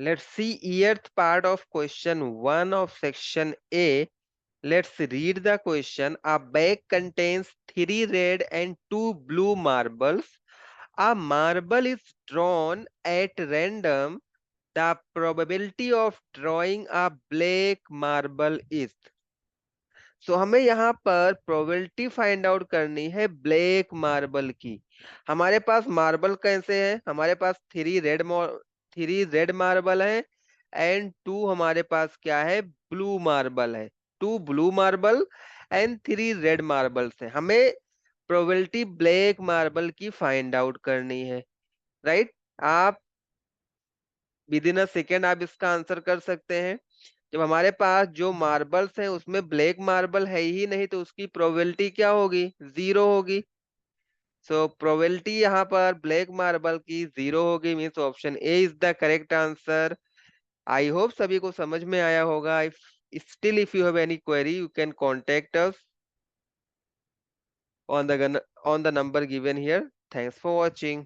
Let's see eighth part of question 1 of section A. Let's read the question. A bag contains 3 red and 2 blue marbles. A marble is drawn at random. The probability of drawing a black marble is. सो हमें यहाँ पर probability find out करनी है black marble की। हमारे पास marble कैसे है, हमारे पास थ्री रेड मार्बल है एंड टू हमारे पास क्या है, ब्लू मार्बल है। Two blue marble and three red marbles है। हमें प्रोबेबिलिटी ब्लैक मार्बल की फाइंड आउट करनी है, राइट। आप विद इन अ सेकेंड आप इसका आंसर कर सकते हैं। जब हमारे पास जो मार्बल्स हैं उसमें ब्लैक मार्बल है ही नहीं तो उसकी प्रोबेबिलिटी क्या होगी, जीरो होगी। सो प्रोबेबिलिटी यहाँ पर ब्लैक मार्बल की जीरो होगी, means option A is the correct answer. I hope सभी को समझ में आया होगा। If still if you have any query you can contact us on the number given here. Thanks for watching.